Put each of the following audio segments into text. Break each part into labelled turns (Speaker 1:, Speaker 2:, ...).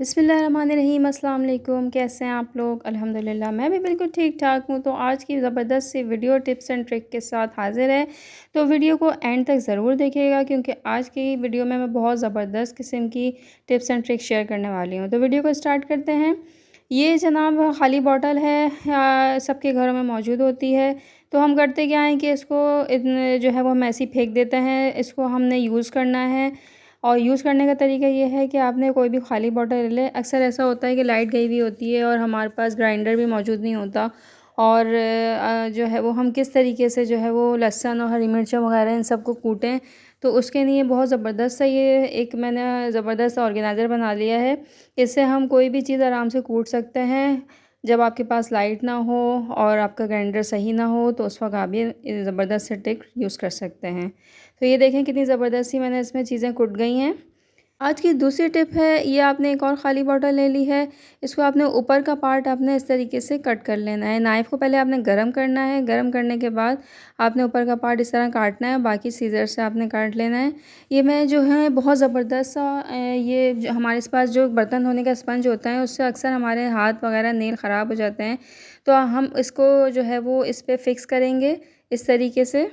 Speaker 1: बिस्मिल्लाहिर्रहमानिर्रहीम। अस्सलाम वालेकुम। कैसे हैं आप लोग? अल्हम्दुलिल्लाह मैं भी बिल्कुल ठीक ठाक हूँ। तो आज की ज़बरदस्त सी वीडियो टिप्स एंड ट्रिक के साथ हाज़िर है। तो वीडियो को एंड तक ज़रूर देखिएगा क्योंकि आज की वीडियो में मैं बहुत ज़बरदस्त किस्म की टिप्स एंड ट्रिक्स शेयर करने वाली हूँ। तो वीडियो को स्टार्ट करते हैं। ये जनाब खाली बॉटल है, सबके घरों में मौजूद होती है। तो हम करते क्या हैं कि इसको जो है वो हम ऐसे ही फेंक देते हैं। इसको हमने यूज़ करना है और यूज़ करने का तरीका ये है कि आपने कोई भी खाली बॉटल ले लें। अक्सर ऐसा होता है कि लाइट गई हुई होती है और हमारे पास ग्राइंडर भी मौजूद नहीं होता और जो है वो हम किस तरीके से जो है वो लहसुन और हरी मिर्च वगैरह इन सबको कूटें। तो उसके लिए बहुत ज़बरदस्त सा ये एक मैंने ज़बरदस्त ऑर्गेनाइज़र बना लिया है। इससे हम कोई भी चीज़ आराम से कूट सकते हैं। जब आपके पास लाइट ना हो और आपका ग्राइंडर सही ना हो तो उस वक्त आप ये ज़बरदस्त से ट्रिक यूज़ कर सकते हैं। तो ये देखें कितनी ज़बरदस्त सी मैंने इसमें चीज़ें कुट गई हैं। आज की दूसरी टिप है, ये आपने एक और ख़ाली बॉटल ले ली है। इसको आपने ऊपर का पार्ट आपने इस तरीके से कट कर लेना है। नाइफ़ को पहले आपने गरम करना है, गरम करने के बाद आपने ऊपर का पार्ट इस तरह काटना है, बाकी सीज़र से आपने काट लेना है। ये मैं जो है बहुत ज़बरदस्त सा ये जो हमारे पास जो बर्तन धोने का स्पंज होता है उससे अक्सर हमारे हाथ वगैरह नेल ख़राब हो जाते हैं। तो हम इसको जो है वो इस पे फ़िक्स करेंगे इस तरीके से।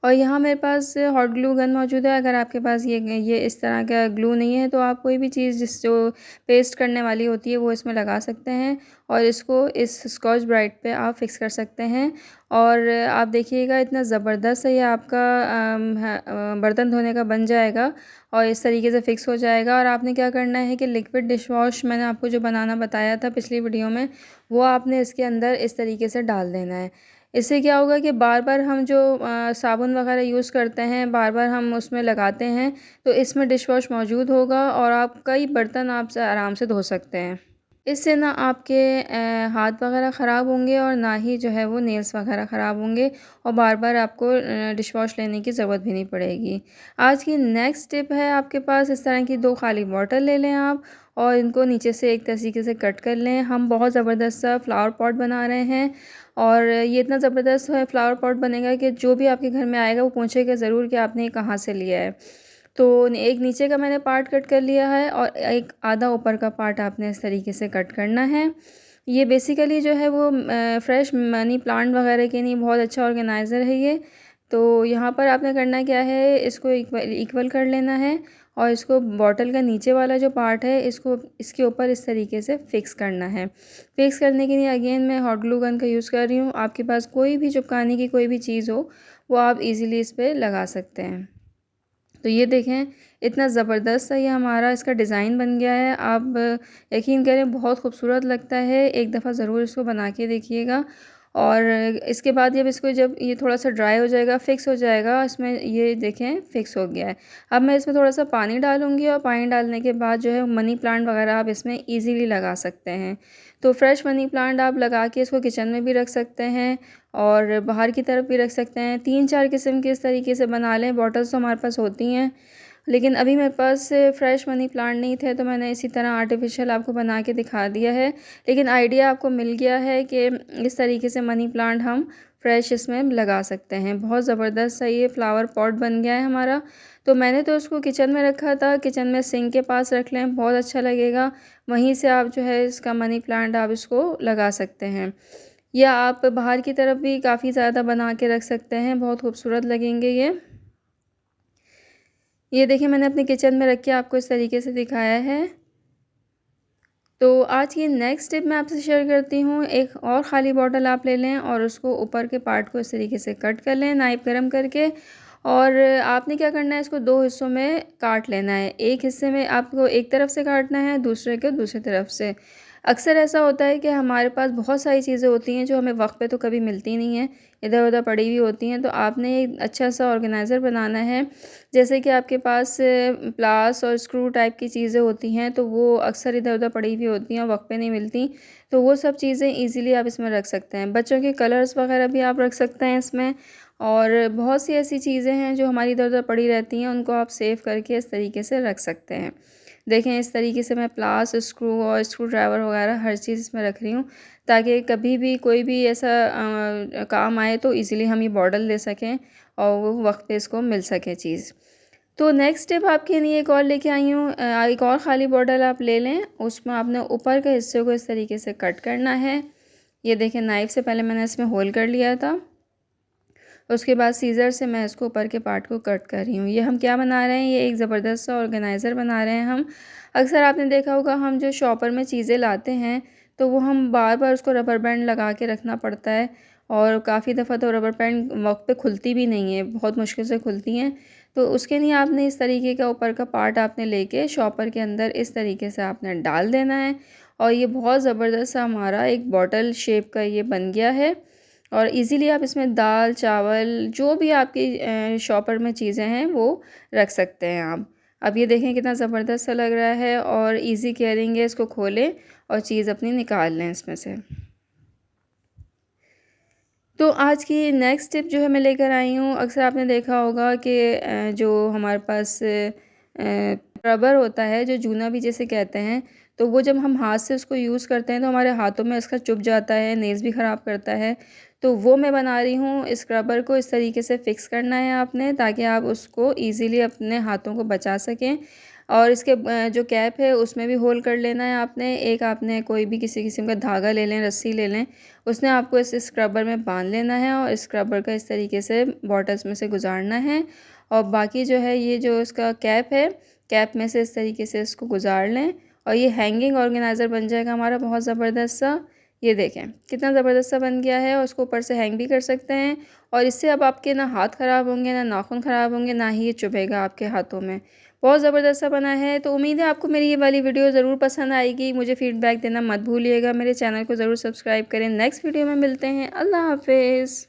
Speaker 1: और यहाँ मेरे पास हॉट ग्लू गन मौजूद है। अगर आपके पास ये इस तरह का ग्लू नहीं है तो आप कोई भी चीज़ जिस जो पेस्ट करने वाली होती है वो इसमें लगा सकते हैं और इसको इस स्कॉच ब्राइट पे आप फिक्स कर सकते हैं। और आप देखिएगा इतना ज़बरदस्त है ये आपका बर्तन धोने का बन जाएगा और इस तरीके से फिक्स हो जाएगा। और आपने क्या करना है कि लिक्विड डिश वॉश मैंने आपको जो बनाना बताया था पिछली वीडियो में, वो आपने इसके अंदर इस तरीके से डाल देना है। इससे क्या होगा कि बार-बार हम जो साबुन वग़ैरह यूज़ करते हैं, बार-बार हम उसमें लगाते हैं, तो इसमें डिश वॉश मौजूद होगा और आप कई बर्तन आप से आराम से धो सकते हैं। इससे ना आपके हाथ वग़ैरह ख़राब होंगे और ना ही जो है वो नेल्स वग़ैरह ख़राब होंगे और बार-बार आपको डिश वॉश लेने की ज़रूरत भी नहीं पड़ेगी। आज की नेक्स्ट टिप है, आपके पास इस तरह की 2 खाली बॉटल ले लें आप और इनको नीचे से एक तरीके से कट कर लें। हम बहुत ज़बरदस्त सा फ्लावर पॉट बना रहे हैं और ये इतना ज़बरदस्त है फ्लावर पॉट बनेगा कि जो भी आपके घर में आएगा वो पूछेगा ज़रूर कि आपने ये कहाँ से लिया है। तो एक नीचे का मैंने पार्ट कट कर लिया है और एक आधा ऊपर का पार्ट आपने इस तरीके से कट करना है। ये बेसिकली जो है वो फ्रेश मनी प्लांट वगैरह के लिए बहुत अच्छा ऑर्गेनाइज़र है ये। तो यहाँ पर आपने करना क्या है, इसको इक्वल इक्वल कर लेना है और इसको बॉटल का नीचे वाला जो पार्ट है इसको इसके ऊपर इस तरीके से फिक्स करना है। फिक्स करने के लिए अगेन मैं हॉट ग्लू गन का यूज़ कर रही हूँ। आपके पास कोई भी चिपकाने की कोई भी चीज़ हो वो आप इजीली इस पे लगा सकते हैं। तो ये देखें इतना ज़बरदस्त सा ये हमारा इसका डिज़ाइन बन गया है। आप यकीन करें बहुत खूबसूरत लगता है। एक दफ़ा ज़रूर इसको बना के देखिएगा। और इसके बाद जब ये थोड़ा-सा ड्राई हो जाएगा, फिक्स हो जाएगा, इसमें ये देखें फिक्स हो गया है। अब मैं इसमें थोड़ा-सा पानी डालूँगी और पानी डालने के बाद जो है मनी प्लांट वगैरह आप इसमें ईज़िली लगा सकते हैं। तो फ्रेश मनी प्लांट आप लगा के इसको किचन में भी रख सकते हैं और बाहर की तरफ भी रख सकते हैं। 3-4 किस्म के इस तरीके से बना लें। बॉटल्स तो हमारे पास होती हैं, लेकिन अभी मेरे पास फ्रेश मनी प्लांट नहीं थे तो मैंने इसी तरह आर्टिफ़िशियल आपको बना के दिखा दिया है। लेकिन आइडिया आपको मिल गया है कि इस तरीके से मनी प्लांट हम फ्रेश इसमें लगा सकते हैं। बहुत ज़बरदस्त सा ये फ्लावर पॉट बन गया है हमारा। तो मैंने तो इसको किचन में रखा था, किचन में सिंक के पास रख लें, बहुत अच्छा लगेगा। वहीं से आप जो है इसका मनी प्लांट आप इसको लगा सकते हैं। या आप बाहर की तरफ भी काफ़ी ज़्यादा बना के रख सकते हैं, बहुत खूबसूरत लगेंगे ये। ये देखिए मैंने अपने किचन में रख के आपको इस तरीके से दिखाया है। तो आज की नेक्स्ट टिप मैं आपसे शेयर करती हूँ। एक और ख़ाली बॉटल आप ले लें और उसको ऊपर के पार्ट को इस तरीके से कट कर लें नाइफ़ गरम करके। और आपने क्या करना है, इसको 2 हिस्सों में काट लेना है। एक हिस्से में आपको एक तरफ से काटना है, दूसरे को दूसरी तरफ से। अक्सर ऐसा होता है कि हमारे पास बहुत सारी चीज़ें होती हैं जो हमें वक्त पे तो कभी मिलती नहीं हैं, इधर-उधर पड़ी हुई होती हैं। तो आपने एक अच्छा सा ऑर्गेनाइज़र बनाना है। जैसे कि आपके पास प्लास और स्क्रू टाइप की चीज़ें होती हैं, तो वो अक्सर इधर-उधर पड़ी हुई होती हैं और वक्त पे नहीं मिलती। तो वो सब चीज़ें ईज़िली आप इसमें रख सकते हैं। बच्चों के कलर्स वगैरह भी आप रख सकते हैं इसमें। और बहुत सी ऐसी चीज़ें हैं जो हमारी इधर-उधर पड़ी रहती हैं, उनको आप सेव करके इस तरीके से रख सकते हैं। देखें इस तरीके से मैं प्लास, स्क्रू और स्क्रू ड्राइवर वगैरह हर चीज़ इसमें रख रही हूँ, ताकि कभी भी कोई भी ऐसा काम आए तो ईज़िली हम ये बॉटल ले सकें और वो वक्त पे इसको मिल सके चीज़। तो नेक्स्ट स्टेप आपके लिए एक और लेके आई हूँ। एक और ख़ाली बॉटल आप ले लें, उसमें आपने ऊपर के हिस्से को इस तरीके से कट करना है। ये देखें, नाइफ़ से पहले मैंने इसमें होल कर लिया था, उसके बाद सीज़र से मैं इसको ऊपर के पार्ट को कट कर रही हूँ। ये हम क्या बना रहे हैं, ये एक ज़बरदस्त सा ऑर्गेनाइज़र बना रहे हैं हम। अक्सर आपने देखा होगा, हम जो शॉपर में चीज़ें लाते हैं तो वो हम बार बार उसको रबर बैंड लगा के रखना पड़ता है, और काफ़ी दफ़ा तो रबर बैंड वक्त पे खुलती भी नहीं है, बहुत मुश्किल से खुलती हैं। तो उसके लिए आपने इस तरीके का ऊपर का पार्ट आपने लेके शॉपर के अंदर इस तरीके से आपने डाल देना है, और ये बहुत ज़बरदस्त सा हमारा एक बॉटल शेप का ये बन गया है। और इजीली आप इसमें दाल चावल जो भी आपकी शॉपर में चीज़ें हैं वो रख सकते हैं आप। अब ये देखें कितना ज़बरदस्त सा लग रहा है, और इजी केयरिंग है। इसको खोलें और चीज़ अपनी निकाल लें इसमें से। तो आज की नेक्स्ट टिप जो है मैं लेकर आई हूँ। अक्सर आपने देखा होगा कि जो हमारे पास रबर होता है, जो जूना भी जिसे कहते हैं, तो वो जब हम हाथ से उसको यूज़ करते हैं तो हमारे हाथों में इसका चुभ जाता है, नेल्स भी ख़राब करता है। तो वो मैं बना रही हूँ, इस रबर को इस तरीके से फ़िक्स करना है आपने, ताकि आप उसको ईज़िली अपने हाथों को बचा सकें। और इसके जो कैप है उसमें भी होल कर लेना है आपने। एक आपने कोई भी किसी किस्म का धागा ले लें, रस्सी ले लें, उसने आपको इस स्क्रबर में बांध लेना है, और स्क्रबर का इस तरीके से बॉटल्स में से गुजारना है। और बाकी जो है, ये जो इसका कैप है, कैप में से इस तरीके से इसको गुजार लें, और ये हैंगिंग ऑर्गेनाइज़र बन जाएगा हमारा बहुत ज़बरदस्त सा। ये देखें कितना ज़बरदस्त सा बन गया है, और उसको ऊपर से हैंग भी कर सकते हैं। और इससे अब आपके ना हाथ ख़राब होंगे, ना नाखून ख़राब होंगे, ना ही ये चुभेगा आपके हाथों में। बहुत ज़बरदस्त सा बना है। तो उम्मीद है आपको मेरी ये वाली वीडियो ज़रूर पसंद आएगी। मुझे फ़ीडबैक देना मत भूलिएगा। मेरे चैनल को ज़रूर सब्सक्राइब करें। नेक्स्ट वीडियो में मिलते हैं। अल्लाह हाफ़िज़।